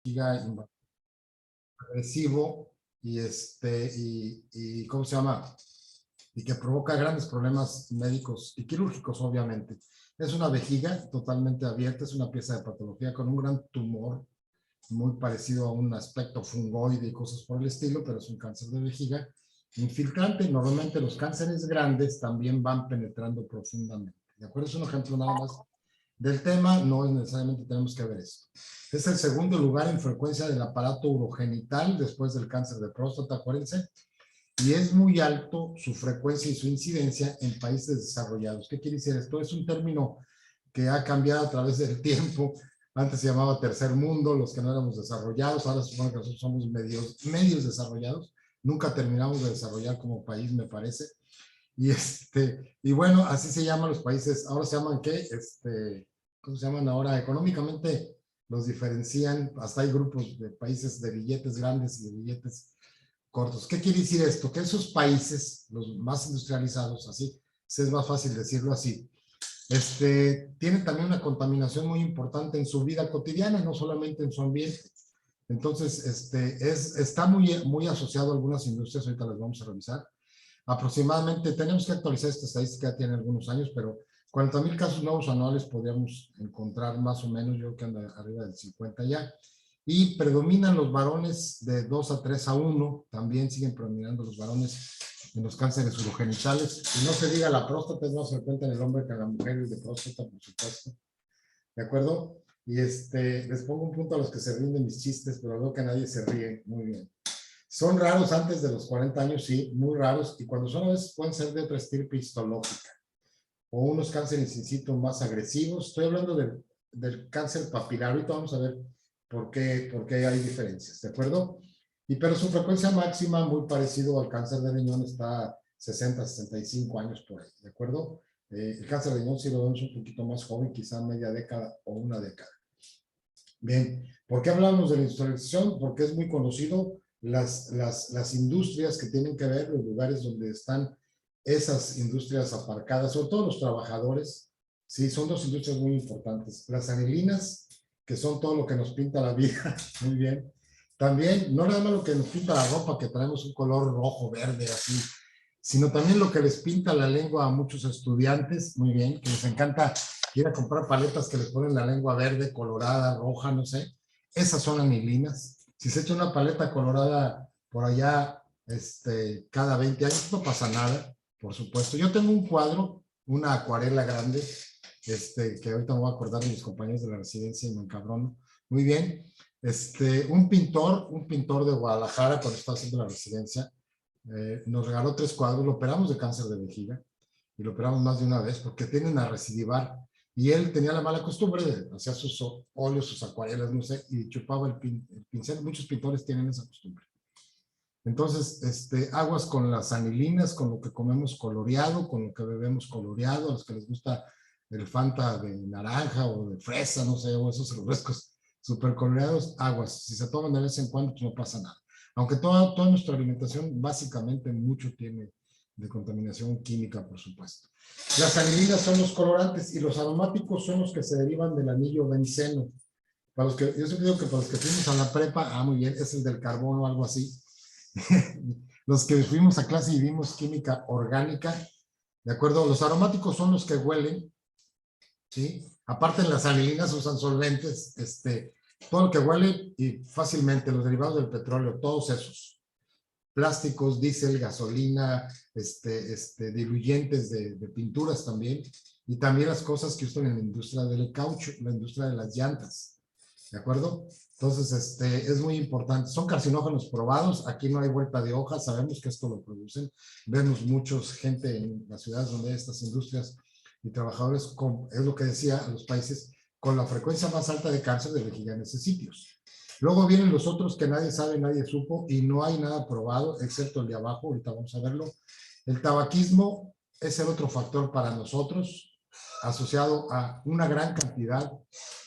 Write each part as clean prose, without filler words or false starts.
vejiga agresivo y ¿cómo se llama? Y que provoca grandes problemas médicos y quirúrgicos, obviamente. Es una vejiga totalmente abierta, es una pieza de patología con un gran tumor, muy parecido a un aspecto fungoide y cosas por el estilo, pero es un cáncer de vejiga infiltrante. Normalmente los cánceres grandes también van penetrando profundamente. ¿De acuerdo? Es un ejemplo nada más del tema, no necesariamente tenemos que ver esto. Es el segundo lugar en frecuencia del aparato urogenital después del cáncer de próstata, acuérdense, y es muy alto su frecuencia y su incidencia en países desarrollados. ¿Qué quiere decir esto? Es un término que ha cambiado a través del tiempo. Antes se llamaba tercer mundo, los que no éramos desarrollados, ahora se supone que nosotros somos medios desarrollados. Nunca terminamos de desarrollar como país, me parece. Y bueno, así se llaman los países. Ahora se llaman, ¿qué? ¿Cómo se llaman ahora? Económicamente los diferencian. Hasta hay grupos de países de billetes grandes y de billetes cortos. ¿Qué quiere decir esto? Que esos países, los más industrializados, así, es más fácil decirlo así, tienen también una contaminación muy importante en su vida cotidiana, no solamente en su ambiente. Entonces, está muy asociado a algunas industrias, ahorita las vamos a revisar. Aproximadamente, tenemos que actualizar esta estadística, ya tiene algunos años, pero 40,000 casos nuevos anuales podríamos encontrar más o menos, yo creo que anda arriba del 50 ya. Y predominan los varones de 2 a 3 a 1, también siguen predominando los varones en los cánceres urogenitales. Y no se diga la próstata, es más frecuente en el hombre que en la mujer, de próstata, por supuesto. ¿De acuerdo? Y les pongo un punto a los que se ríen de mis chistes, pero veo que nadie se ríe. Muy bien. Son raros antes de los 40 años, sí, muy raros, y cuando son a veces pueden ser de otra estirpe histológica, o unos cánceres in situ más agresivos. Estoy hablando del cáncer papilar, ahorita vamos a ver por qué hay diferencias, ¿de acuerdo? Pero su frecuencia máxima, muy parecido al cáncer de riñón, está 60, 65 años por ahí, ¿de acuerdo? El cáncer de riñón sí lo vemos un poquito más joven, quizá media década o una década. Bien, ¿por qué hablamos de la industrialización? Porque es muy conocido las industrias que tienen que ver, los lugares donde están esas industrias aparcadas, sobre todo los trabajadores, sí, son dos industrias muy importantes. Las anilinas, que son todo lo que nos pinta la vida, muy bien. También, no nada más lo que nos pinta la ropa, que traemos un color rojo, verde, así, sino también lo que les pinta la lengua a muchos estudiantes, muy bien, que les encanta ir a comprar paletas que les ponen la lengua verde, colorada, roja, no sé. Esas son anilinas. Si se echa una paleta colorada por allá cada 20 años, no pasa nada, por supuesto. Yo tengo un cuadro, una acuarela grande, que ahorita me voy a acordar de mis compañeros de la residencia y me encabrono. Muy bien. Un pintor de Guadalajara, cuando estaba haciendo la residencia, nos regaló 3 cuadros, lo operamos de cáncer de vejiga y lo operamos más de una vez porque tienden a recidivar, y él tenía la mala costumbre de hacer sus óleos, sus acuarelas, no sé, y chupaba el pincel. Muchos pintores tienen esa costumbre. Entonces, aguas con las anilinas, con lo que comemos coloreado, con lo que bebemos coloreado, a los que les gusta el Fanta de naranja o de fresa, no sé, o esos refrescos súper coloreados, aguas. Si se toman de vez en cuando, pues no pasa nada. Aunque toda nuestra alimentación básicamente mucho tiene de contaminación química, por supuesto. Las anilinas son los colorantes y los aromáticos son los que se derivan del anillo benceno. Yo siempre digo que para los que fuimos a la prepa, muy bien, es el del carbono o algo así. Los que fuimos a clase y vimos química orgánica, ¿de acuerdo? Los aromáticos son los que huelen, ¿sí? Aparte las anilinas usan solventes, todo lo que huele y fácilmente, los derivados del petróleo, todos esos. Plásticos, diésel, gasolina, diluyentes de pinturas también, y también las cosas que usan en la industria del caucho, la industria de las llantas, ¿de acuerdo? Entonces, es muy importante. Son carcinógenos probados, aquí no hay vuelta de hoja, sabemos que esto lo producen, vemos muchos gente en las ciudades donde hay estas industrias y trabajadores, es lo que decía, los países con la frecuencia más alta de cáncer de vejiga en esos sitios. Luego vienen los otros que nadie sabe, nadie supo, y no hay nada probado, excepto el de abajo, ahorita vamos a verlo. El tabaquismo es el otro factor para nosotros, asociado a una gran cantidad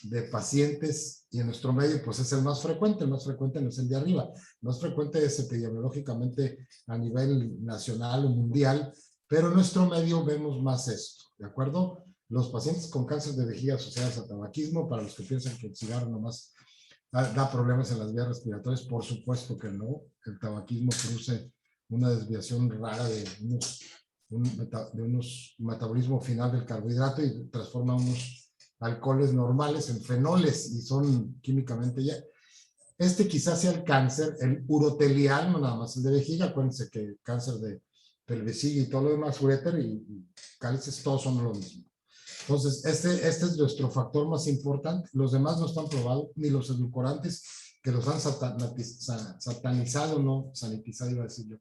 de pacientes, y en nuestro medio pues es el más frecuente no es el de arriba, el más frecuente es epidemiológicamente a nivel nacional o mundial, pero en nuestro medio vemos más esto, ¿de acuerdo? Los pacientes con cáncer de vejiga asociados a tabaquismo, para los que piensan que el cigarro nomás da problemas en las vías respiratorias, por supuesto que no. El tabaquismo produce una desviación rara de unos metabolismo final del carbohidrato y transforma unos alcoholes normales en fenoles y son químicamente ya. Quizás sea el cáncer, el urotelial, no nada más el de vejiga. Acuérdense que el cáncer de pelvesiga y todo lo demás, uréter y cálices, todos son lo mismo. Entonces, este es nuestro factor más importante. Los demás no están probados, ni los edulcorantes que los han satanizado, no, sanitizado iba a decir yo.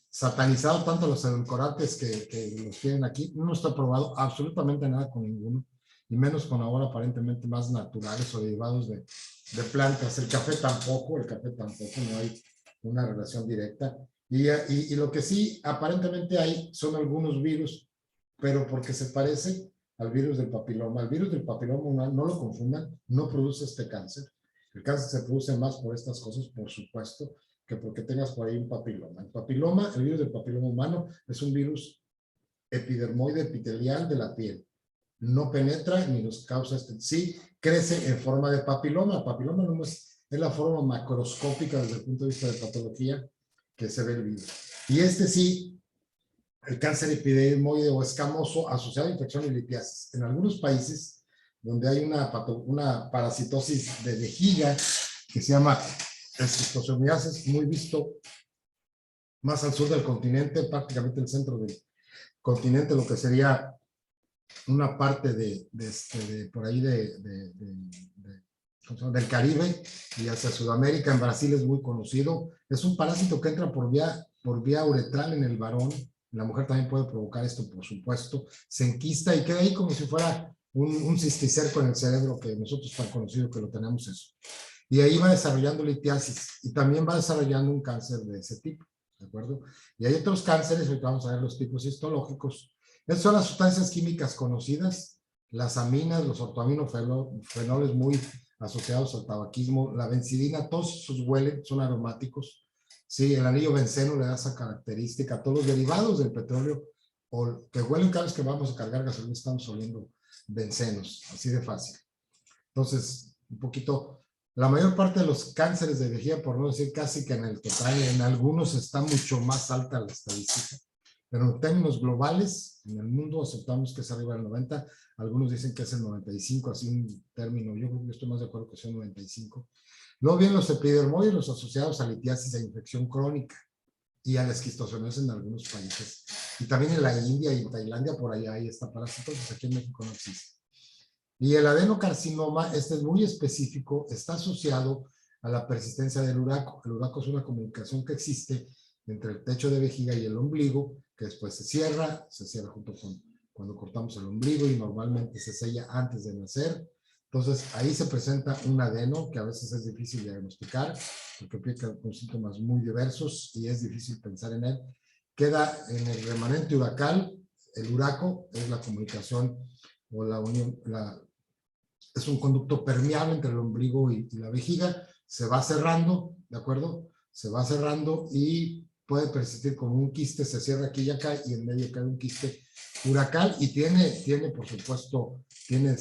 Satanizado tanto los edulcorantes que los tienen aquí, no está probado absolutamente nada con ninguno, y menos con ahora aparentemente más naturales o derivados de plantas. El café tampoco, no hay una relación directa. Y lo que sí aparentemente hay son algunos virus, pero porque se parece al virus del papiloma. El virus del papiloma humano, no lo confundan, no produce este cáncer. El cáncer se produce más por estas cosas, por supuesto, que porque tengas por ahí un papiloma. El virus del papiloma humano es un virus epidermoide epitelial de la piel. No penetra ni nos causa sí crece en forma de papiloma. Papiloma no es la forma macroscópica desde el punto de vista de patología que se ve el virus. Y sí, el cáncer epidermoide o escamoso asociado a infección y litiasis. En algunos países donde hay una parasitosis de vejiga que se llama esquistosomiasis, muy visto más al sur del continente, prácticamente el centro del continente, lo que sería una parte por ahí del Caribe y hacia Sudamérica. En Brasil es muy conocido. Es un parásito que entra por vía uretral en el varón. La mujer también puede provocar esto, por supuesto. Se enquista y queda ahí como si fuera un cisticerco en el cerebro, que nosotros tan conocido que lo tenemos eso. Y ahí va desarrollando litiasis y también va desarrollando un cáncer de ese tipo, ¿de acuerdo? Y hay otros cánceres, ahorita vamos a ver los tipos histológicos. Estas son las sustancias químicas conocidas, las aminas, los ortoaminofenoles muy asociados al tabaquismo, la benzidina, todos sus huelen, son aromáticos. Sí, el anillo benceno le da esa característica. Todos los derivados del petróleo o que huelen cada vez que vamos a cargar gasolina, estamos oliendo bencenos, así de fácil. Entonces, un poquito, la mayor parte de los cánceres de vejiga, por no decir casi que en el total, en algunos está mucho más alta la estadística, pero en términos globales, en el mundo aceptamos que es arriba del 90, algunos dicen que es el 95, así un término, yo creo que estoy más de acuerdo que sea 95. Luego vienen los epidermoides, los asociados a litiasis e infección crónica y a la esquistosomiasis en algunos países. Y también en la India y en Tailandia, por allá hay esta parasitosis, aquí en México no existe. Y el adenocarcinoma, es muy específico, está asociado a la persistencia del uraco. El uraco es una comunicación que existe entre el techo de vejiga y el ombligo, que después se cierra junto con cuando cortamos el ombligo y normalmente se sella antes de nacer. Entonces ahí se presenta un adeno que a veces es difícil de diagnosticar porque empieza con síntomas muy diversos y es difícil pensar en él. Queda en el remanente uracal. El uraco es la comunicación o la unión, es un conducto permeable entre el ombligo y la vejiga. Se va cerrando, ¿de acuerdo? Se va cerrando y puede persistir como un quiste, se cierra aquí y acá y en medio cae un quiste uracal y tiene por supuesto, tiene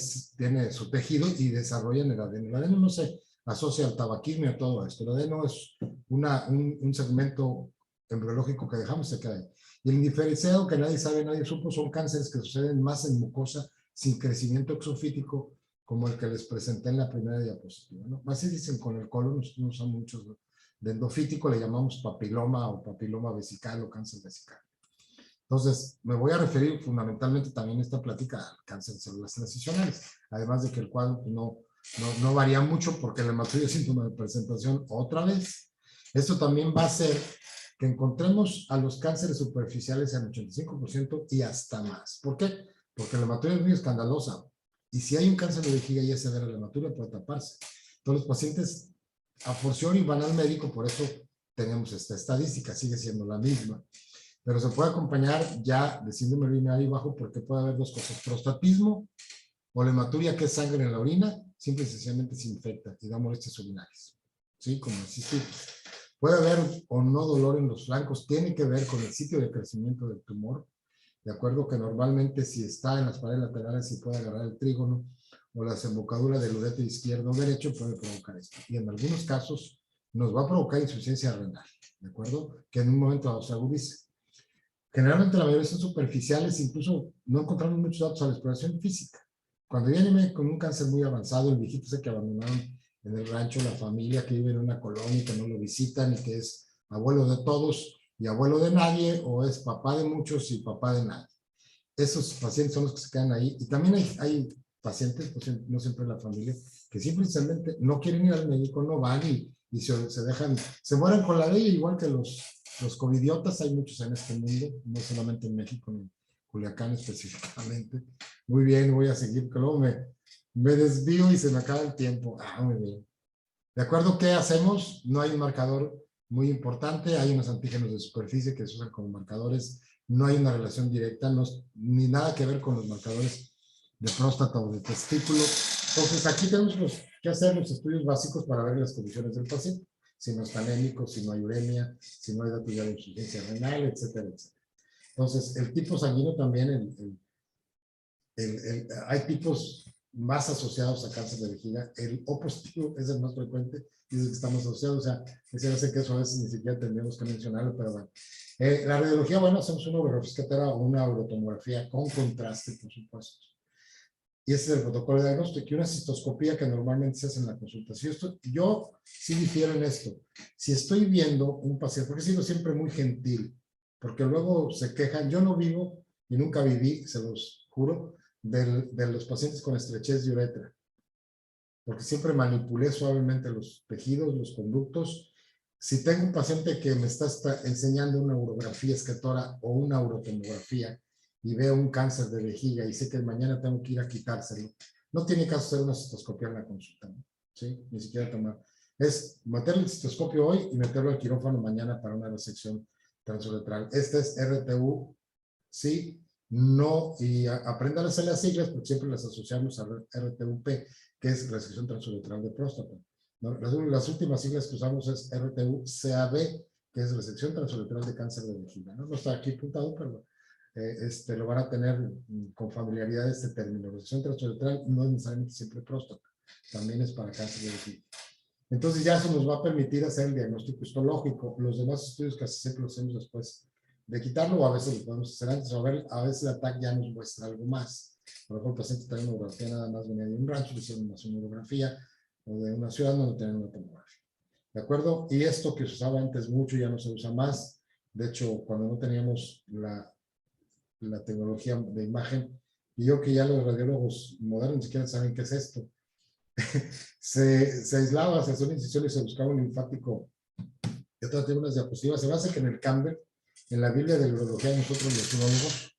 su tejido y desarrolla en el adeno. El adeno no se asocia al tabaquismo y a todo esto. El adeno es un segmento embriológico que dejamos se cae. Y el indiferenciado que nadie sabe, nadie supo, son cánceres que suceden más en mucosa sin crecimiento exofítico, como el que les presenté en la primera diapositiva, ¿no? Así dicen con el colon, nosotros no usamos muchos de endofítico, le llamamos papiloma o papiloma vesical o cáncer vesical. Entonces, me voy a referir fundamentalmente también esta plática al cáncer de células transicionales, además de que el cuadro no varía mucho porque el hematuria es síntoma de presentación otra vez. Esto también va a hacer que encontremos a los cánceres superficiales en 85% y hasta más. ¿Por qué? Porque la hematuria es muy escandalosa. Y si hay un cáncer de vejiga y es severa la hematuria, puede taparse. Entonces los pacientes a forciori van al médico, por eso tenemos esta estadística, sigue siendo la misma. Pero se puede acompañar ya de síndrome urinario bajo porque puede haber dos cosas: prostatismo o la hematuria, que es sangre en la orina, simple y sencillamente se infecta y da molestias urinarias. ¿Sí? Como cistitis. Puede haber o no dolor en los flancos, tiene que ver con el sitio de crecimiento del tumor. De acuerdo que normalmente si está en las paredes laterales sí puede agarrar el trígono o la desembocadura del ureter izquierdo o derecho puede provocar esto. Y en algunos casos nos va a provocar insuficiencia renal, ¿de acuerdo? Que en un momento dado se agudice. Generalmente la mayoría son superficiales, incluso no encontramos muchos datos a la exploración física. Cuando viene con un cáncer muy avanzado, el viejito ese que abandonaron en el rancho, la familia que vive en una colonia y que no lo visitan y que es abuelo de todos y abuelo de nadie, o es papá de muchos y papá de nadie. Esos pacientes son los que se quedan ahí. Y también hay pacientes, no siempre la familia, que simplemente no quieren ir al médico, no van y se dejan, se mueren con la ley, igual que los covidiotas. Hay muchos en este mundo, no solamente en México, en Culiacán específicamente. Muy bien, voy a seguir, que luego me desvío y se me acaba el tiempo. Muy bien. ¿De acuerdo? ¿Qué hacemos? No hay un marcador muy importante, hay unos antígenos de superficie que se usan como marcadores, no hay una relación directa, ni nada que ver con los marcadores de próstata o de testículo. Entonces aquí tenemos que hacer los estudios básicos para ver las condiciones del paciente, si no está anémico, si no hay uremia, si no hay datos de insuficiencia renal, etcétera, etcétera. Entonces el tipo sanguíneo también, hay tipos más asociados a cáncer de vejiga. El O positivo es el más frecuente y es el que estamos asociados. O sea, ese hace que eso a veces ni siquiera tendríamos que mencionarlo, pero bueno. La radiología, bueno, hacemos una urofiscatera o una urotomografía con contraste, por supuesto. Y ese es el protocolo de diagnóstico. Y una cistoscopía que normalmente se hace en la consulta. Yo sí difiero en esto. Si estoy viendo un paciente, porque he sido siempre muy gentil, porque luego se quejan, yo no vivo y nunca viví, se los juro, de los pacientes con estrechez de uretra, porque siempre manipulé suavemente los tejidos, los conductos. Si tengo un paciente que me está enseñando una urografía escatora o una urotomografía y veo un cáncer de vejiga y sé que mañana tengo que ir a quitárselo, no tiene caso hacer una cistoscopia en la consulta, ¿no? ¿Sí? Ni siquiera tomar. Es meterle el cistoscopio hoy y meterlo al quirófano mañana para una resección transuretral. Este es RTU, sí, no, y aprendan a hacer las siglas porque siempre las asociamos a RTUP, que es resección transuretral de próstata. ¿No? Las últimas siglas que usamos es RTU-CAB, que es resección transuretral de cáncer de vejiga. No está aquí apuntado, pero lo van a tener con familiaridad este término. Resección transuretral no es necesariamente siempre próstata, también es para cáncer de vejiga. Entonces ya eso nos va a permitir hacer el diagnóstico histológico. Los demás estudios casi siempre los hacemos después de quitarlo, o a veces lo podemos hacer antes, o a veces el TAC ya nos muestra algo más. Por ejemplo, el paciente trae una urografía, nada más venía de un rancho, le hicieron una sonografía, o de una ciudad donde tenían una tomografía. ¿De acuerdo? Y esto que se usaba antes mucho ya no se usa más. De hecho, cuando no teníamos la tecnología de imagen, y yo que ya los radiólogos modernos ni siquiera saben qué es esto, se aislaba, se hacía una incisión y se buscaba un linfático. Yo tengo unas diapositivas, se basa que en el Campbell, en la Biblia de la urología de nosotros los urólogos,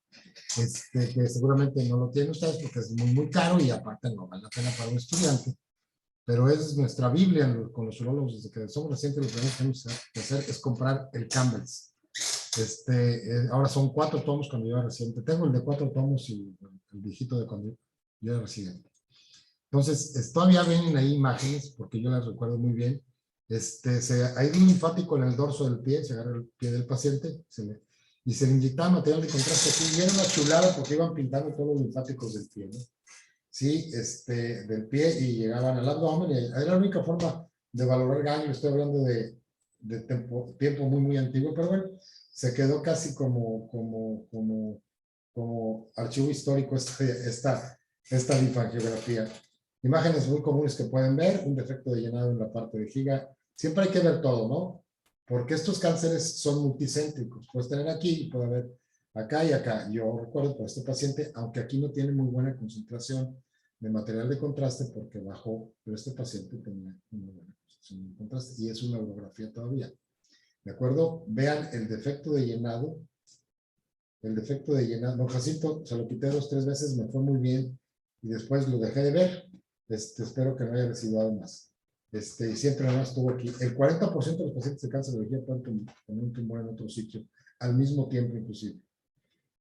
que seguramente no lo tienen ustedes porque es muy, muy caro y aparte no vale la pena para un estudiante, pero es nuestra Biblia con los urólogos. Desde que somos recientes, lo que tenemos que hacer es comprar el Campbell's. Ahora son 4 tomos cuando yo era residente. Tengo el de 4 tomos y el viejito de cuando yo era residente. Entonces, todavía ven ahí imágenes, porque yo las recuerdo muy bien. Hay un linfático en el dorso del pie, se agarra el pie del paciente y se le inyectaba material de contraste aquí, y era una chulada porque iban pintando todos los linfáticos del pie, ¿no? Sí, del pie, y llegaban al abdomen, y era la única forma de valorar ganglio. Estoy hablando de tiempo muy, muy antiguo, pero bueno, se quedó casi como archivo histórico esta linfangiografía. Imágenes muy comunes que pueden ver, un defecto de llenado en la parte de vejiga. Siempre hay que ver todo, ¿no? Porque estos cánceres son multicéntricos. Puedes tener aquí y puede haber acá y acá. Yo recuerdo por este paciente, aunque aquí no tiene muy buena concentración de material de contraste porque bajó, pero este paciente tenía una buena concentración de contraste y es una urografía todavía. ¿De acuerdo? Vean el defecto de llenado. El defecto de llenado. Don Jacinto, se lo quité 2 o 3 veces, me fue muy bien y después lo dejé de ver. Espero que no haya residuado más. Y siempre nada más estuvo aquí. El 40% de los pacientes de cáncer de vejiga pueden tener un tumor en otro sitio, al mismo tiempo inclusive.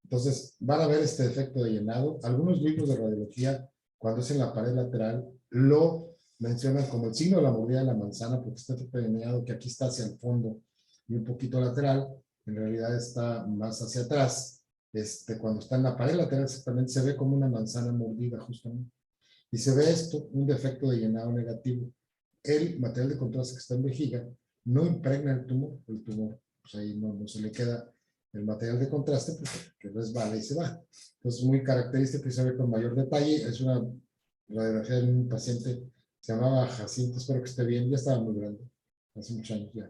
Entonces, van a ver este defecto de llenado. Algunos libros de radiología, cuando es en la pared lateral, lo mencionan como el signo de la mordida de la manzana, porque está defecto de llenado que aquí está hacia el fondo y un poquito lateral, en realidad está más hacia atrás. Cuando está en la pared lateral exactamente se ve como una manzana mordida justamente. y se ve esto, un defecto de llenado negativo. El material de contraste que está en vejiga no impregna el tumor pues ahí no se le queda el material de contraste porque resbala y se va. Entonces, muy característico y se ve con mayor detalle. Es una radiografía de un paciente, se llamaba Jacinto, espero que esté bien, ya estaba muy grande, hace muchos años ya.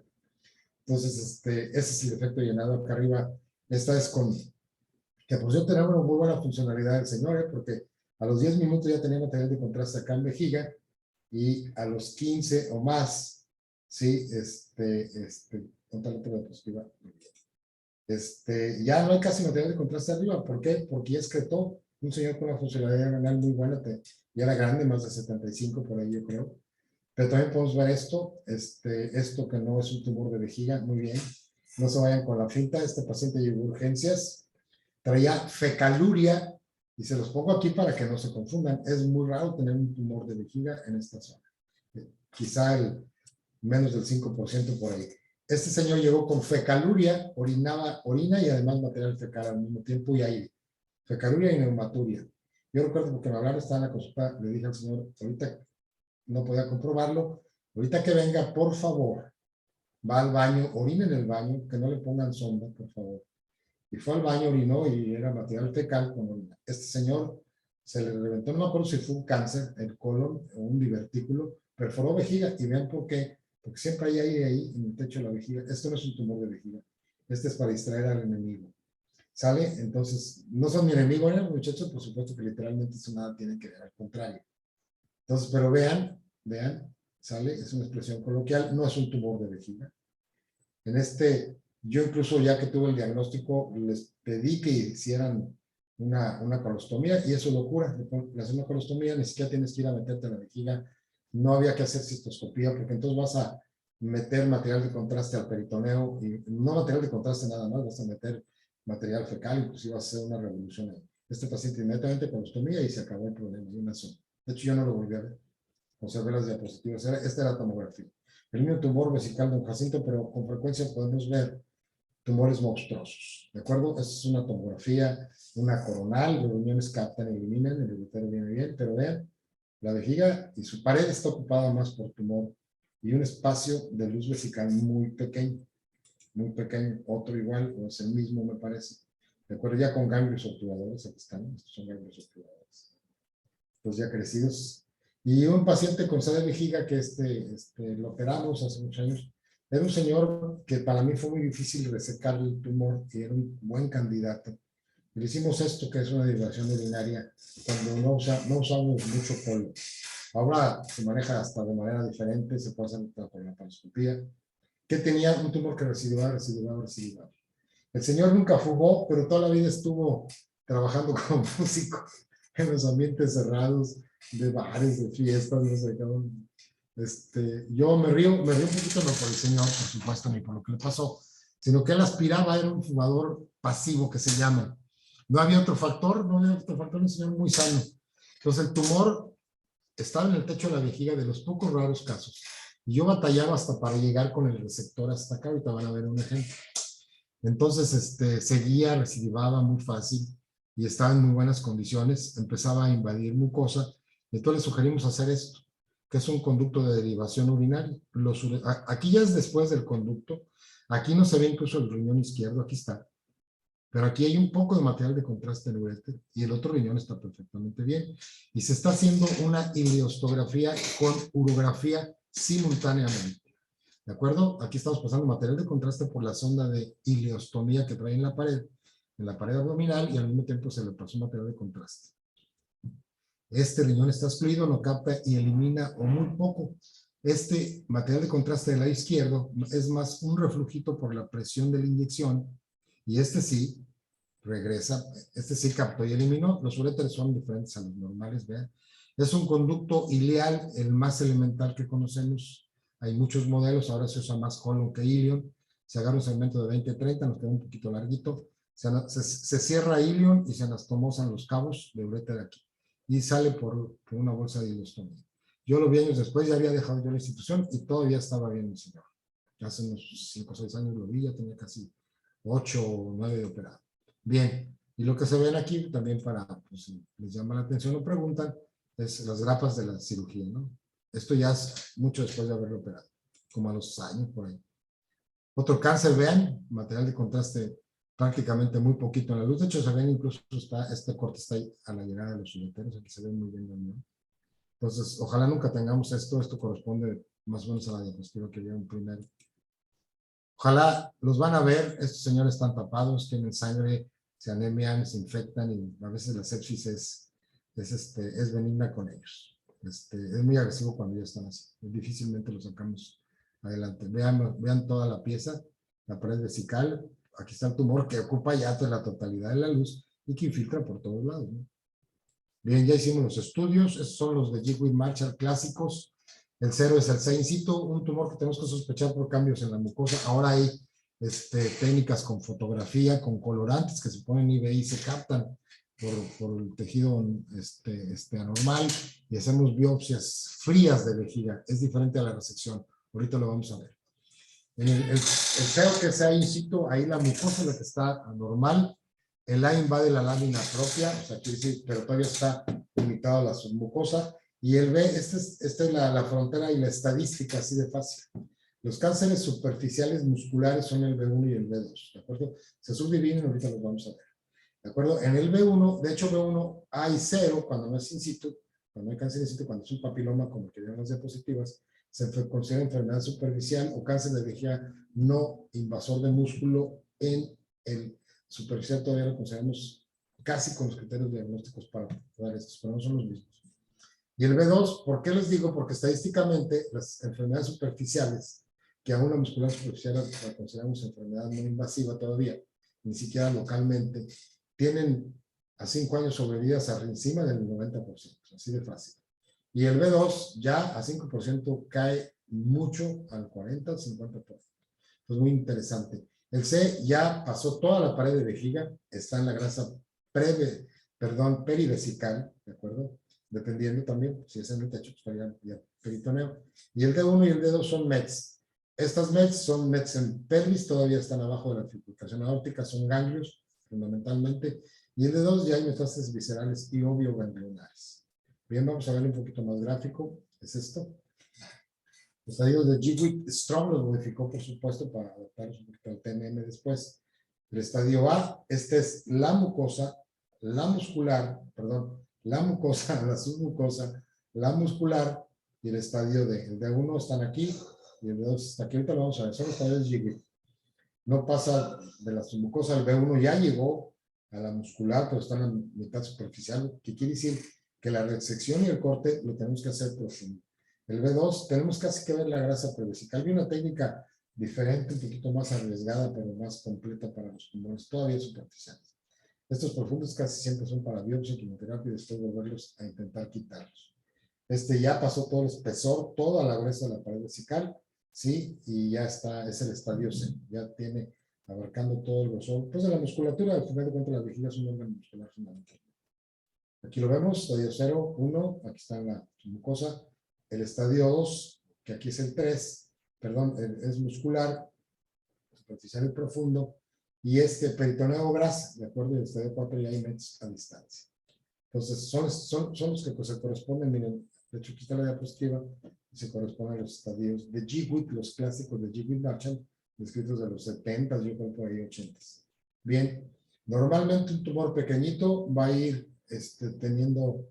Entonces, ese es el defecto de llenado acá arriba. Esta es con, que por cierto tenía una muy buena funcionalidad del señor, porque a los 10 minutos ya tenía material de contraste acá en vejiga, y a los 15 o más, sí, ¿dónde la otra diapositiva? Ya no hay casi material de contraste arriba. ¿Por qué? Porque ya excretó un señor con una funcionalidad renal muy buena, ya era grande, más de 75 por ahí yo creo. Pero también podemos ver esto que no es un tumor de vejiga, muy bien. No se vayan con la finta, este paciente llegó a urgencias, traía fecaluria, y se los pongo aquí para que no se confundan. Es muy raro tener un tumor de vejiga en esta zona. Quizá menos del 5% por ahí. Este señor llegó con fecaluria, orina y además material fecal al mismo tiempo y aire. Fecaluria y neumaturia. Yo recuerdo porque me hablaron, estaba en la consulta, le dije al señor, ahorita no podía comprobarlo, ahorita que venga, por favor, va al baño, orina en el baño, que no le pongan sonda, por favor. Y fue al baño, orinó y era material fecal con orina. Este señor se le reventó, no me acuerdo si fue un cáncer, el colon o un divertículo, perforó vejiga, y vean por qué, porque siempre hay aire ahí en el techo de la vejiga. Esto no es un tumor de vejiga, este es para distraer al enemigo. ¿Sale? Entonces, no son mi enemigo, ¿eh, muchachos? Por supuesto que literalmente eso nada tiene que ver, al contrario. Entonces, pero vean, ¿sale? Es una expresión coloquial, no es un tumor de vejiga. Yo incluso ya que tuve el diagnóstico, les pedí que hicieran una colostomía, y eso lo cura. Le hacen una colostomía, ni siquiera tienes que ir a meterte en la vejiga, no había que hacer cistoscopía, porque entonces vas a meter material de contraste al peritoneo, y no material de contraste nada más, vas a meter material fecal, inclusive vas a hacer una revolución ahí. Este paciente inmediatamente colostomía y se acabó el problema, y una zona. De hecho, yo no lo volví a ver, conservé las diapositivas, esta era tomografía. El mismo tumor vesical de don Jacinto, pero con frecuencia podemos ver tumores monstruosos, ¿de acuerdo? Esta es una tomografía, una coronal, los riñones captan y eliminan, el uretero viene bien, pero vean, la vejiga y su pared está ocupada más por tumor, y un espacio de luz vesical muy pequeño, otro igual, o es el mismo me parece, ¿de acuerdo? Ya con ganglios obturadores, aquí están, estos son ganglios obturadores, pues ya crecidos. Y un paciente con sed de vejiga que lo operamos hace muchos años, era un señor que para mí fue muy difícil resecar el tumor y era un buen candidato. Le hicimos esto, que es una derivación urinaria, cuando no usamos mucho polvo. Ahora se maneja hasta de manera diferente, se puede hacer por la laparoscopía, que tenía un tumor que residuaba. El señor nunca fugó, pero toda la vida estuvo trabajando como músico en los ambientes cerrados, de bares, de fiestas, no sé, yo me río un poquito, no por el señor, por supuesto, ni por lo que le pasó, sino que él aspiraba, era un fumador pasivo, que se llama. No había otro factor, un señor muy sano. Entonces el tumor estaba en el techo de la vejiga, de los pocos raros casos. Y yo batallaba hasta para llegar con el receptor hasta acá, ahorita van a ver un ejemplo. Entonces, seguía, recidivaba muy fácil y estaba en muy buenas condiciones, empezaba a invadir mucosa, y entonces le sugerimos hacer esto, que es un conducto de derivación urinaria. Aquí ya es después del conducto, aquí no se ve incluso el riñón izquierdo, aquí está, pero aquí hay un poco de material de contraste en el uréter y el otro riñón está perfectamente bien. Y se está haciendo una ileostografía con urografía simultáneamente. ¿De acuerdo? Aquí estamos pasando material de contraste por la sonda de ileostomía que trae en la pared abdominal, y al mismo tiempo se le pasó material de contraste. Este riñón está excluido, no capta y elimina o muy poco. Este material de contraste del lado izquierdo es más un reflujito por la presión de la inyección, y este sí regresa, este sí captó y eliminó. Los uréteres son diferentes a los normales, vean. Es un conducto ileal, el más elemental que conocemos. Hay muchos modelos, ahora se usa más colon que ilion. Se agarra un segmento de 20-30, nos queda un poquito larguito. Se cierra ilion y se anastomosan los cabos de uréter aquí. Y sale por una bolsa de ileostomía. Yo lo vi años después, ya había dejado yo la institución y todavía estaba bien el señor. Hace unos 5 o 6 años lo vi, ya tenía casi 8 o 9 de operado. Bien, y lo que se ven aquí también para, pues, si les llama la atención o preguntan, Es las grapas de la cirugía, ¿no? Esto ya es mucho después de haberlo operado, como a los años por ahí. Otro cáncer, vean, material de contraste prácticamente muy poquito en la luz. De hecho, se ven incluso, este corte está ahí a la llegada de los ureteros, aquí se ve muy bien, ¿no? Entonces, ojalá nunca tengamos esto. Esto corresponde más o menos a la diapositiva que vieron primero. Ojalá los van a ver. Estos señores están tapados, tienen sangre, se anemian, se infectan y a veces la sepsis es benigna con ellos. Es muy agresivo cuando ya están así. Difícilmente lo sacamos adelante. Vean toda la pieza, la pared vesical. Aquí está el tumor que ocupa ya toda la totalidad de la luz y que infiltra por todos lados, ¿no? Bien, ya hicimos los estudios. Estos son los de Jekyll-Marshall clásicos. El 0 es el C in situ, un tumor que tenemos que sospechar por cambios en la mucosa. Ahora hay técnicas con fotografía, con colorantes que se ponen en eBay y se captan por el tejido anormal y hacemos biopsias frías de vejiga. Es diferente a la resección. Ahorita lo vamos a ver. En el 0 que es in situ, ahí la mucosa es la que está anormal. El A invade la lámina propia, o sea, quiere decir, pero todavía está limitado a la submucosa. Y el B, esta es la frontera y la estadística, así de fácil. Los cánceres superficiales musculares son el B1 y el B2, ¿de acuerdo? Se subdividen, ahorita los vamos a ver. ¿De acuerdo? En el B1, de hecho B1 hay 0 cuando no es in situ, cuando hay cáncer in situ, cuando es un papiloma, como que vieron las diapositivas, se considera enfermedad superficial o cáncer de vejiga no invasor de músculo en el superficial. Todavía lo consideramos casi con los criterios diagnósticos para dar estos, pero no son los mismos. Y el B2, ¿por qué les digo? Porque estadísticamente las enfermedades superficiales, que aún la muscular superficial la consideramos enfermedad no invasiva todavía, ni siquiera localmente, tienen a 5 años sobrevividas encima del 90%, así de fácil. Y el B2 ya a 5% cae mucho al 40, al 50%. Pues muy interesante. El C ya pasó toda la pared de vejiga, está en la grasa perivesical, ¿de acuerdo? Dependiendo también, si es en el techo, pues ya peritoneo. Y el D1 y el D2 son METs. Estas METs son METs en pelvis, todavía están abajo de la filtración aórtica, son ganglios, fundamentalmente. Y el D2 ya hay metástasis viscerales y obvioganglionares. Bien, vamos a ver un poquito más gráfico. Es esto. Los estadios de Jekyll-Strong los modificó, por supuesto, para adaptarlos un poquito al TNM después. El estadio A, esta es la mucosa, la muscular, perdón, la mucosa, la submucosa, la muscular, y el estadio D. El D1 están aquí, y el D2 está aquí. Ahorita lo vamos a ver, son los estadios de Jekyll. No pasa de la submucosa, el B1 ya llegó a la muscular, pero está en la mitad superficial, que quiere decir que la resección y el corte lo tenemos que hacer profundo. El B2, tenemos casi que ver la grasa prevesical. Hay una técnica diferente, un poquito más arriesgada, pero más completa para los tumores todavía superficiales. Estos profundos casi siempre son para biopsia, quimioterapia y después volverlos a intentar quitarlos. Ya pasó todo el espesor, toda la gruesa de la pared vesical, ¿sí? Y ya está, es el estadio C, ya tiene abarcando todo el grosor. Pues de la musculatura, al final de cuentas, la vejiga es un órgano muscular fundamental. Aquí lo vemos, estadio 0, 1, aquí está la mucosa. El estadio 2, que aquí es el 3, perdón, es muscular, superficial y profundo, y peritoneo grasa, ¿de acuerdo? Y el estadio 4 ya hay metros a distancia. Entonces, son los que se corresponden, miren, de hecho aquí está la diapositiva, y se corresponden a los estadios de Jekyll, los clásicos de Jekyll-Marshall, descritos de los 70, yo creo por ahí 80. Bien, normalmente un tumor pequeñito va a ir teniendo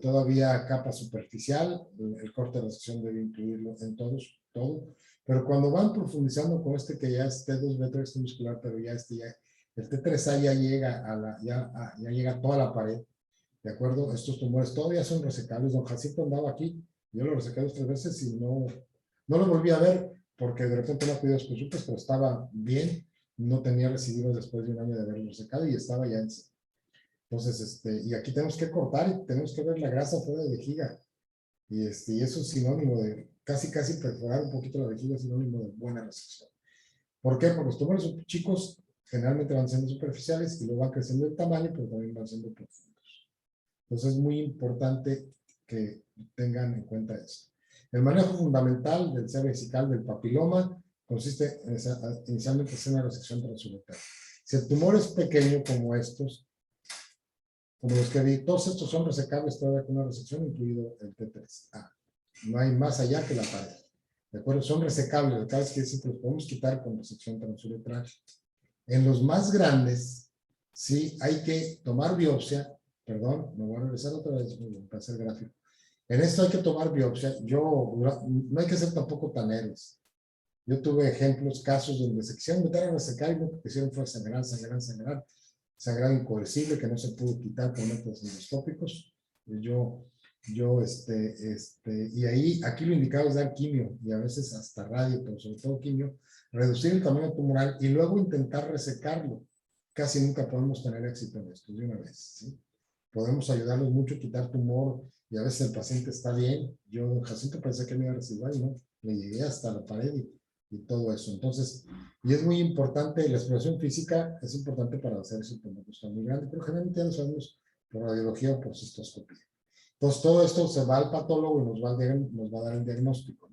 todavía capa superficial, el corte de resección debe incluirlo en todo, pero cuando van profundizando con que ya es T2, B3 muscular, pero ya el T3A ya llega ya llega a toda la pared, ¿de acuerdo? Estos tumores todavía son resecables. Don Jacinto andaba aquí, yo lo resequé 2 o 3 veces y no lo volví a ver porque de repente no pidió consultas, pero estaba bien, no tenía recidivos después de un año de haberlo resecado y estaba ya en sí. Entonces, y aquí tenemos que cortar y tenemos que ver la grasa fuera de vejiga. Y eso es sinónimo de casi perforar un poquito la vejiga, es sinónimo de buena resección. ¿Por qué? Porque los tumores chicos generalmente van siendo superficiales y luego van creciendo en tamaño, pero también van siendo profundos. Entonces es muy importante que tengan en cuenta eso. El manejo fundamental del C vesical del papiloma consiste inicialmente en una resección transuretal. Si el tumor es pequeño como estos, como los que vi, todos estos son resecables todavía con una resección, incluido el T3A. No hay más allá que la pared. ¿De acuerdo? Son resecables, cada vez que decir que los podemos quitar con resección transuretral. En los más grandes, sí, hay que tomar biopsia. Perdón, me voy a regresar otra vez para hacer gráfico. En esto hay que tomar biopsia. No hay que ser tampoco tan héroes. Yo tuve ejemplos, casos donde se quisieron meter a resecar y lo que hicieron fue sangrar, sangrado incoercible que no se pudo quitar por métodos endoscópicos. Y ahí, aquí lo indicado es dar quimio y a veces hasta radio, pero sobre todo quimio, reducir el tamaño tumoral y luego intentar resecarlo. Casi nunca podemos tener éxito en esto de una vez, ¿sí? Podemos ayudarlos mucho a quitar tumor y a veces el paciente está bien. Yo, don Jacinto, pensé que me iba a residuar y no, le llegué hasta la pared y todo eso. Entonces, y es muy importante, la exploración física es importante para hacer ese tumor que está muy grande, pero generalmente ya lo sabemos por radiología o por cistoscopía. Entonces, todo esto se va al patólogo y nos va a dar el diagnóstico.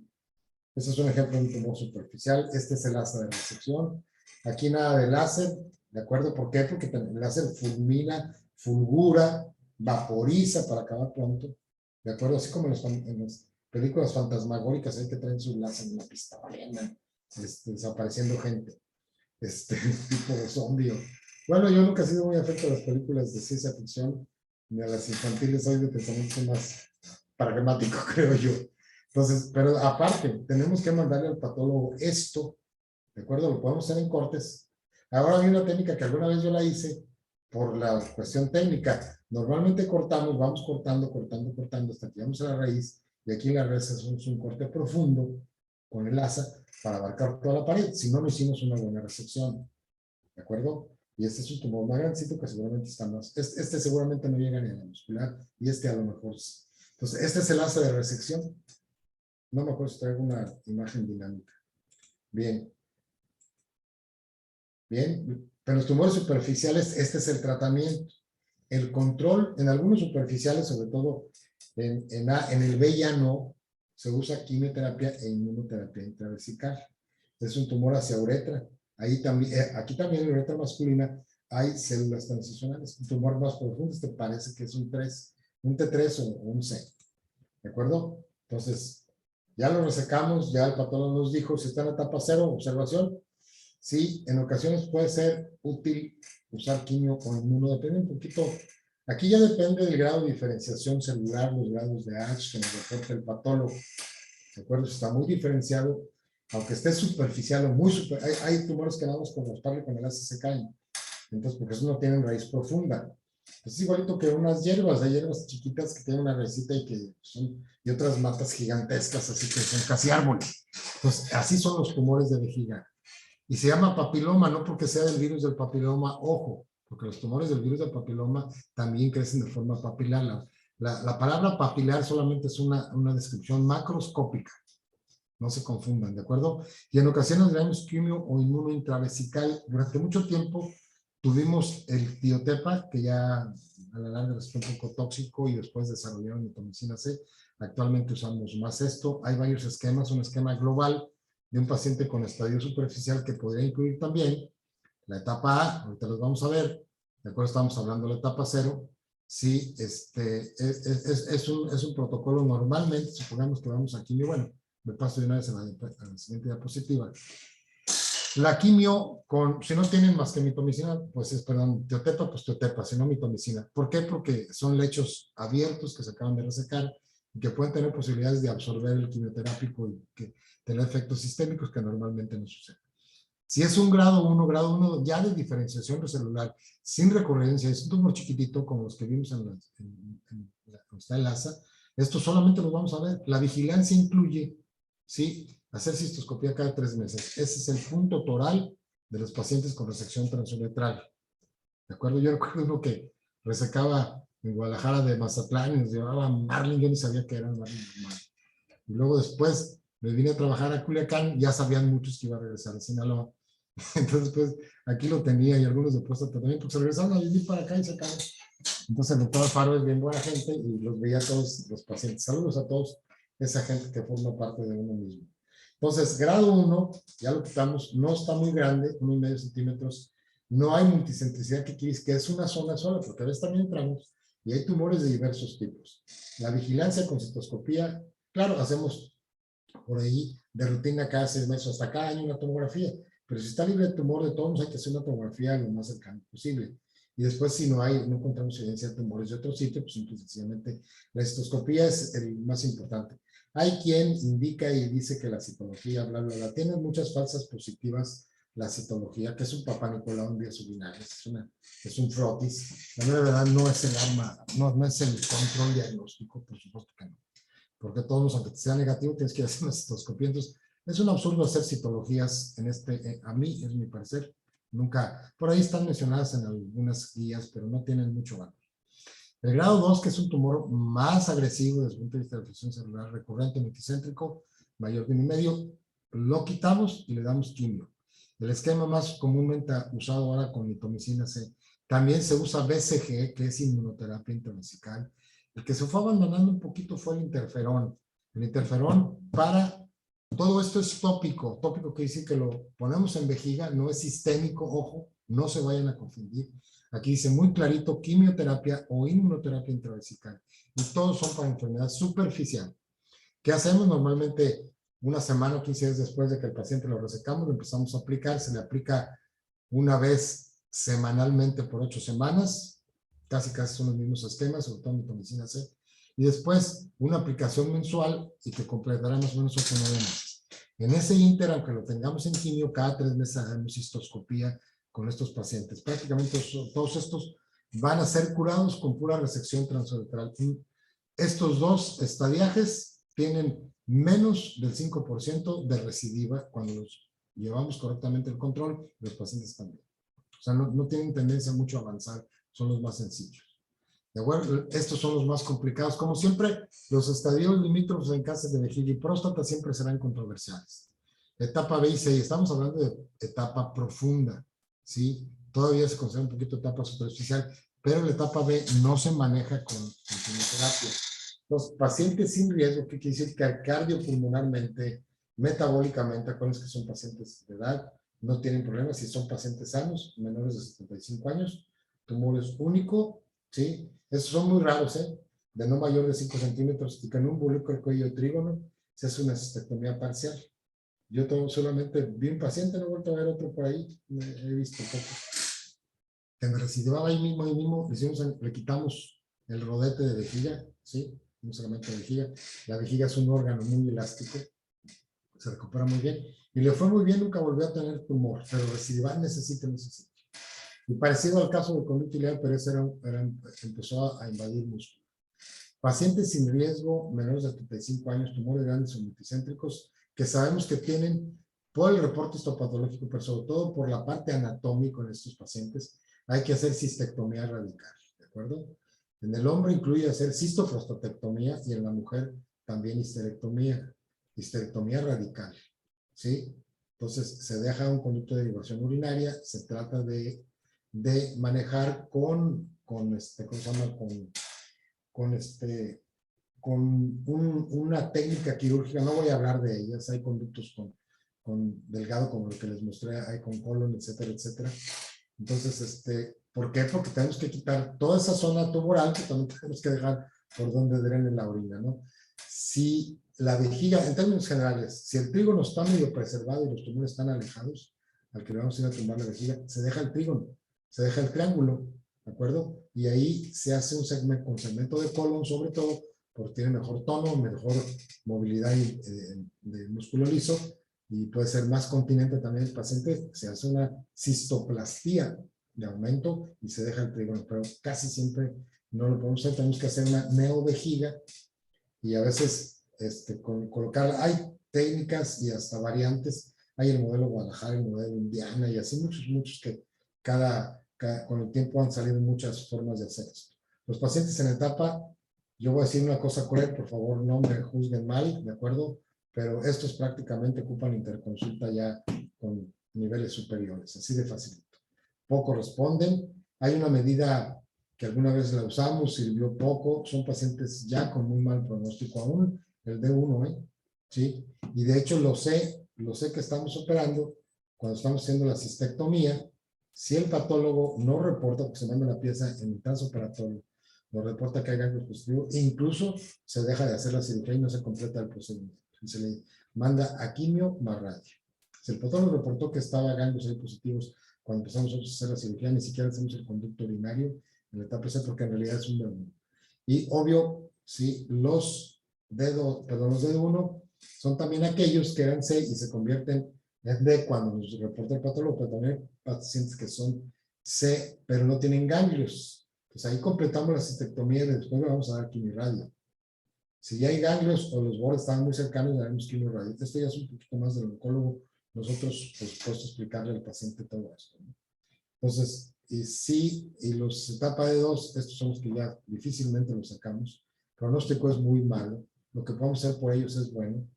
Este es un ejemplo de un tumor superficial. Este es el láser de resección. Aquí nada de láser, ¿de acuerdo? ¿Por qué? Porque el láser fulmina, fulgura, vaporiza para acabar pronto. ¿De acuerdo? Así como en las películas fantasmagóricas hay que traen su láser en la pista valiendo, desapareciendo gente. Tipo de zombie. Bueno, yo nunca he sido muy afecto a las películas de ciencia ficción, ni a las infantiles, soy de pensamiento más pragmático, creo yo. Entonces, pero aparte, tenemos que mandarle al patólogo esto, ¿de acuerdo? Lo podemos hacer en cortes. Ahora hay una técnica que alguna vez yo la hice por la cuestión técnica. Normalmente cortamos, vamos cortando hasta que llegamos a la raíz, y aquí en la raíz hacemos un corte profundo con el asa para abarcar toda la pared. Si no, no hicimos una buena resección, ¿de acuerdo? Y este es un tumor más grandecito que seguramente está más. Este seguramente no llega ni a la muscular, y este a lo mejor sí. Entonces, este es el asa de resección. No me acuerdo si traigo una imagen dinámica. Bien. Bien. Pero los tumores superficiales, este es el tratamiento. El control, en algunos superficiales, sobre todo en el B ya no, se usa quimioterapia e inmunoterapia intravesical. Es un tumor hacia uretra. Ahí también, aquí también en la uretra masculina hay células transicionales. Un tumor más profundo, este parece que es un T3 o un C. ¿De acuerdo? Entonces, ya lo resecamos, ya el patólogo nos dijo si está en etapa 0, observación. Sí, en ocasiones puede ser útil usar quimio o inmuno, depende un poquito. Aquí ya depende del grado de diferenciación celular, los grados de H que nos reporta el patólogo. ¿De acuerdo? Si está muy diferenciado, aunque esté superficial o muy hay tumores que nada más con rasparle con el asa se caen. Entonces, porque eso no tienen raíz profunda. Es igualito que unas hierbas, hay hierbas chiquitas que tienen una raicita y otras matas gigantescas, así que son casi árboles. Entonces, así son los tumores de vejiga. Y se llama papiloma, no porque sea del virus del papiloma, ojo, porque los tumores del virus del papiloma también crecen de forma papilar. La palabra papilar solamente es una descripción macroscópica. No se confundan, ¿de acuerdo? Y en ocasiones le damos quimio o inmuno intravesical. Durante mucho tiempo tuvimos el tiotepa, que ya a la larga resultó un poco tóxico y después desarrollaron mitomicina C. Actualmente usamos más esto. Hay varios esquemas, un esquema global de un paciente con estadio superficial que podría incluir también la etapa A, ahorita los vamos a ver, de acuerdo, estamos hablando de la etapa 0. Sí, es un protocolo normalmente, supongamos que vamos a quimio, bueno, me paso de una vez a la siguiente diapositiva. La quimio, si no tienen más que mitomicina, pues perdón, tiotepa, pues tiotepa, si no mitomicina. ¿Por qué? Porque son lechos abiertos que se acaban de resecar y que pueden tener posibilidades de absorber el quimioterápico y tener efectos sistémicos que normalmente no suceden. Si es un grado 1 ya de diferenciación celular, sin recurrencia, es un tumor chiquitito como los que vimos donde está el asa, esto solamente lo vamos a ver. La vigilancia incluye, ¿sí?, hacer cistoscopía cada 3 meses. Ese es el punto toral de los pacientes con resección transuretral. ¿De acuerdo? Yo recuerdo uno que resecaba en Guadalajara de Mazatlán y nos llevaba a Marlin, yo ni sabía que era Marlin. Y luego después me vine a trabajar a Culiacán, ya sabían muchos que iba a regresar a Sinaloa. Entonces, pues, aquí lo tenía y algunos de próstata también, porque se regresaron a vivir para acá y se acaban. Entonces, el doctor Alfaro es bien buena gente y los veía a todos los pacientes. Saludos a todos esa gente que forma parte de uno mismo. Entonces, grado 1, ya lo quitamos, no está muy grande, 1,5 centímetros, No hay multicentricidad, que quiere decir que es una zona sola, porque a veces también entramos y hay tumores de diversos tipos. La vigilancia con citoscopía, claro, hacemos por ahí de rutina cada 6 meses, hasta cada año una tomografía, pero si está libre de tumor, de todos hay que hacer una tomografía lo más cercano posible. Y después, si no encontramos evidencia de tumores de otro sitio, pues sencillamente la citoscopía es el más importante. Hay quien indica y dice que la citología, bla, bla, bla, tiene muchas falsas positivas la citología, que es un Papá Nicolau en vías urinarias, es un frotis. La verdad no es el arma, no es el control diagnóstico, por supuesto que no. Porque todos, aunque sea negativo, tienes que hacer una citoscopía. Entonces, es un absurdo hacer citologías en a mí, es mi parecer. Nunca, por ahí están mencionadas en algunas guías, pero no tienen mucho valor. El grado 2, que es un tumor más agresivo desde el punto de vista de la función celular recurrente multicéntrico, mayor de 1,5, lo quitamos y le damos quimio. El esquema más comúnmente usado ahora con mitomicina C. También se usa BCG, que es inmunoterapia intravesical. El que se fue abandonando un poquito fue el interferón. El interferón para... Todo esto es tópico. Tópico quiere decir que lo ponemos en vejiga, no es sistémico, ojo, no se vayan a confundir. Aquí dice muy clarito quimioterapia o inmunoterapia intravesical. Y todos son para enfermedad superficial. ¿Qué hacemos? Normalmente una semana o 15 días después de que el paciente lo resecamos, lo empezamos a aplicar. Se le aplica una vez semanalmente por 8 semanas. Casi son los mismos esquemas, sobre todo mitomicina C. Y después una aplicación mensual y que completará más o menos 8 o 9 meses. En ese ínter, aunque lo tengamos en quimio, cada 3 meses hacemos cistoscopía con estos pacientes. Prácticamente todos estos van a ser curados con pura resección transuretral. Estos dos estadiajes tienen menos del 5% de recidiva cuando los llevamos correctamente el control, los pacientes también. O sea, no tienen tendencia mucho a avanzar, son los más sencillos. ¿De acuerdo? Estos son los más complicados. Como siempre, los estadios limítrofes en cáncer de vejiga y próstata siempre serán controversiales. Etapa B y C, estamos hablando de etapa profunda, ¿sí? Todavía se considera un poquito etapa superficial, pero la etapa B no se maneja con quimioterapia. Los pacientes sin riesgo, ¿qué quiere decir? Que cardiopulmonarmente, metabólicamente, acuérdense que son pacientes de edad, no tienen problemas. Si son pacientes sanos, menores de 75 años, tumores único, ¿sí? Esos son muy raros, ¿eh? De no mayor de 5 centímetros y con un bulículo del cuello trígono se hace una cistectomía parcial. Yo solamente vi un paciente, no he vuelto a ver otro por ahí, he visto poco. Que me residivaba ahí mismo, le quitamos el rodete de vejiga, ¿sí? Un segmento de vejiga. La vejiga es un órgano muy elástico, se recupera muy bien. Y le fue muy bien, nunca volvió a tener tumor, pero recidivar necesita. Y parecido al caso de conducto ileal, pero ese empezó a invadir músculo. Pacientes sin riesgo, menores de 35 años, tumores grandes o multicéntricos, que sabemos que tienen, por el reporte histopatológico, pero sobre todo por la parte anatómica en estos pacientes, hay que hacer cistectomía radical, ¿de acuerdo? En el hombre incluye hacer cistoprostatectomía y en la mujer también histerectomía radical, ¿sí? Entonces se deja un conducto de derivación urinaria, se trata de manejar con ¿cómo se llama? Una técnica quirúrgica. No voy a hablar de ellas, hay conductos con delgado, como lo que les mostré, hay con colon, etcétera, etcétera. Entonces, ¿por qué? Porque tenemos que quitar toda esa zona tumoral que también tenemos que dejar por donde drene la orina, ¿no? Si la vejiga, en términos generales, si el trígono está medio preservado y los tumores están alejados, al que le vamos a ir a tumbar la vejiga, se deja el trígono, se deja el triángulo, ¿de acuerdo? Y ahí se hace un segmento con segmento de colon, sobre todo, porque tiene mejor tono, mejor movilidad de músculo liso, y puede ser más continente también el paciente. Se hace una cistoplastía de aumento y se deja el trígono, pero casi siempre no lo podemos hacer. Tenemos que hacer una neovejiga y a veces colocar, hay técnicas y hasta variantes. Hay el modelo Guadalajara, el modelo Indiana y así muchos que con el tiempo han salido muchas formas de hacer esto. Los pacientes en etapa, yo voy a decir una cosa cruel, por favor no me juzguen mal, ¿de acuerdo? Pero estos prácticamente ocupan interconsulta ya con niveles superiores, así de facilito. Poco responden. Hay una medida que alguna vez la usamos, sirvió poco, son pacientes ya con muy mal pronóstico aún, el D1, ¿eh? ¿Sí? Y de hecho lo sé que estamos operando cuando estamos haciendo la cistectomía, Si el patólogo no reporta, porque se manda la pieza en el transoperatorio, no reporta que hay ganglios positivos, incluso se deja de hacer la cirugía y no se completa el procedimiento. Y se le manda a quimio más radio. Si el patólogo reportó que estaba ganglios ahí positivos cuando empezamos a hacer la cirugía, ni siquiera hacemos el conducto urinario en la etapa C, porque en realidad es un D1. Y obvio, sí, los D1 son también aquellos que eran C y se convierten en D cuando nos reporta el patólogo, pero también pacientes que son C, pero no tienen ganglios. Pues ahí completamos la cistectomía y después le vamos a dar quimioradio. Si ya hay ganglios o los bordes están muy cercanos, le damos quimioradio. Esto ya es un poquito más del oncólogo. Nosotros, por supuesto, explicarle al paciente todo esto, ¿no? Entonces, y los etapa de 2, estos son los que ya difícilmente los sacamos. El pronóstico es muy malo. Lo que podemos hacer por ellos es bueno.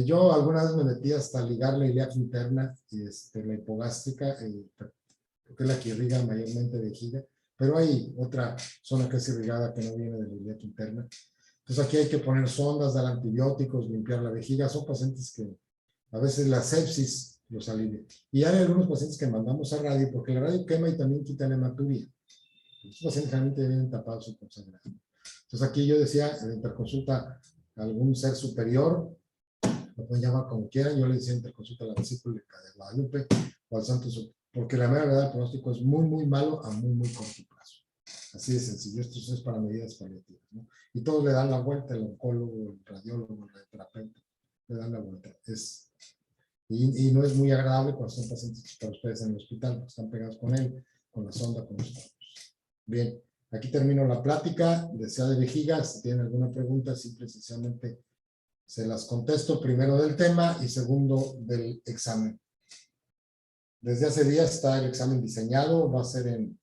Yo alguna vez me metí hasta ligar la ilíaca interna y la hipogástrica, que es la que irriga mayormente vejiga, pero hay otra zona que es irrigada que no viene de la ilíaca interna. Entonces aquí hay que poner sondas, dar antibióticos, limpiar la vejiga. Son pacientes que a veces la sepsis los alivia. Y hay algunos pacientes que mandamos a radio, porque la radio quema y también quita la hematuria. Estos pacientes generalmente vienen tapados y consagrados. Entonces aquí yo decía, en interconsulta, algún ser superior, lo pueden llamar como quieran, yo le decía interconsulta a la vesícula de Guadalupe o al Santo, porque la mera verdad el pronóstico es muy, muy malo a muy, muy corto plazo. Así de sencillo, esto es para medidas paliativas, ¿no? Y todos le dan la vuelta, el oncólogo, el radiólogo, el radioterapeuta, le dan la vuelta. Y no es muy agradable cuando son pacientes para ustedes en el hospital, porque están pegados con él, con la sonda, con los ojos. Bien, aquí termino la plática. Desea de vejiga, si tienen alguna pregunta, simple y sencillamente se las contesto, primero del tema y segundo del examen. Desde hace días está el examen diseñado, va a ser en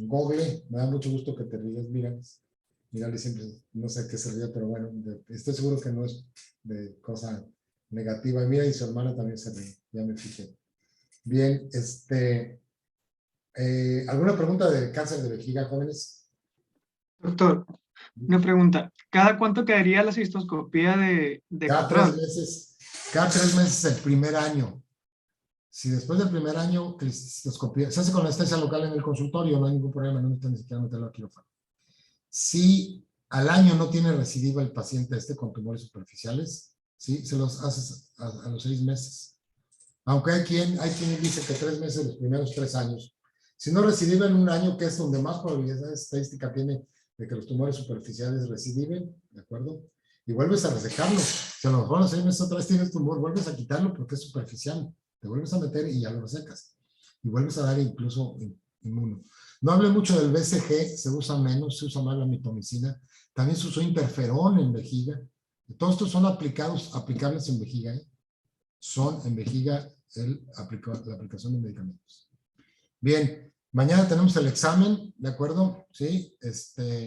Google. Me da mucho gusto que te rías, Mirali siempre, no sé qué se ríe, pero bueno, estoy seguro que no es de cosa negativa. Y mira, y su hermana también se ríe, ya me fijé. Bien, ¿alguna pregunta de cáncer de vejiga, jóvenes? Doctor, una pregunta. ¿Cada cuánto quedaría la cistoscopía de Cada control? 3 meses. Cada 3 meses el primer año. Si después del primer año que la cistoscopía se hace con anestesia local en el consultorio, no hay ningún problema, no necesitan ni siquiera meterlo a quirófano. Si al año no tiene recidiva el paciente con tumores superficiales, ¿sí? Se los haces a los 6 meses. Aunque hay quien dice que 3 meses los primeros 3 años. Si no recidiva en un año, que es donde más probabilidad estadística tiene de que los tumores superficiales recidiven, ¿de acuerdo? Y vuelves a resecarlo. Si a lo mejor a los 6 meses otra vez tienes tumor, vuelves a quitarlo porque es superficial. Te vuelves a meter y ya lo resecas. Y vuelves a dar incluso inmuno. No hablé mucho del BCG, se usa menos, se usa más la mitomicina. También se usó interferón en vejiga. Todos estos son aplicables en vejiga, ¿eh? Son en vejiga la aplicación de medicamentos. Bien, mañana tenemos el examen, ¿de acuerdo? Sí,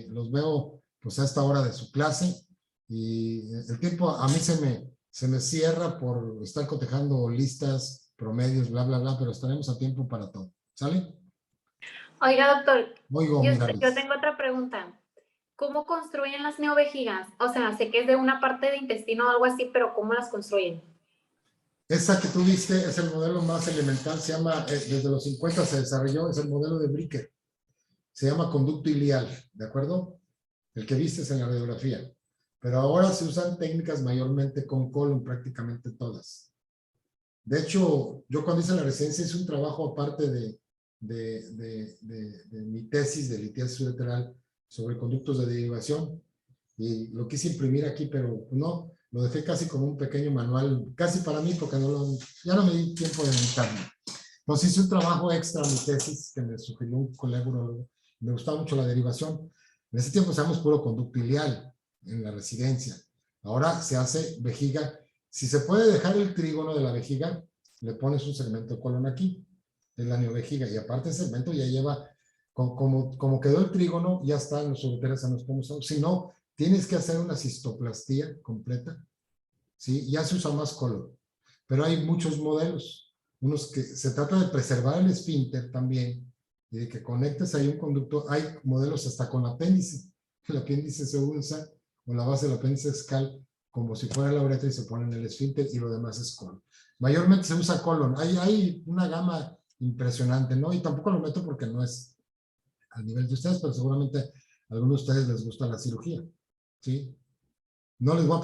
los veo pues a esta hora de su clase y el tiempo a mí se me cierra por estar cotejando listas, promedios, bla, bla, bla, pero estaremos a tiempo para todo. ¿Sale? Oiga, doctor, Oigo, yo tengo otra pregunta. ¿Cómo construyen las neovejigas? O sea, sé que es de una parte de intestino o algo así, pero ¿cómo las construyen? Esa que tú viste es el modelo más elemental, se llama, desde los 50 se desarrolló, es el modelo de Bricker. Se llama conducto ilial, ¿de acuerdo? El que viste es en la radiografía. Pero ahora se usan técnicas mayormente con colon, prácticamente todas. De hecho, yo cuando hice la residencia hice un trabajo aparte de mi tesis de litiasis ureteral sobre conductos de derivación. Y lo quise imprimir aquí, pero no, lo dejé casi como un pequeño manual, casi para mí, porque ya no me di tiempo de meditarme. Entonces hice un trabajo extra en mi tesis que me sugirió un colega urologo. Me gustaba mucho la derivación. En ese tiempo usamos puro conducto ilial en la residencia. Ahora se hace vejiga. Si se puede dejar el trígono de la vejiga, le pones un segmento de colon aquí, es la neovejiga. Y aparte el segmento ya lleva, como quedó el trígono, ya están los ureteres sanos como son. Si no, tienes que hacer una cistoplastía completa, ¿sí? Ya se usa más colon. Pero hay muchos modelos. Unos que se trata de preservar el esfínter también, y de que conectes ahí un conducto. Hay modelos hasta con apéndice. El apéndice se usa, o la base del apéndice escal, como si fuera la uretra y se pone en el esfínter y lo demás es colon. Mayormente se usa colon. Hay una gama impresionante, ¿no? Y tampoco lo meto porque no es al nivel de ustedes, pero seguramente a algunos de ustedes les gusta la cirugía, ¿sí? No les voy a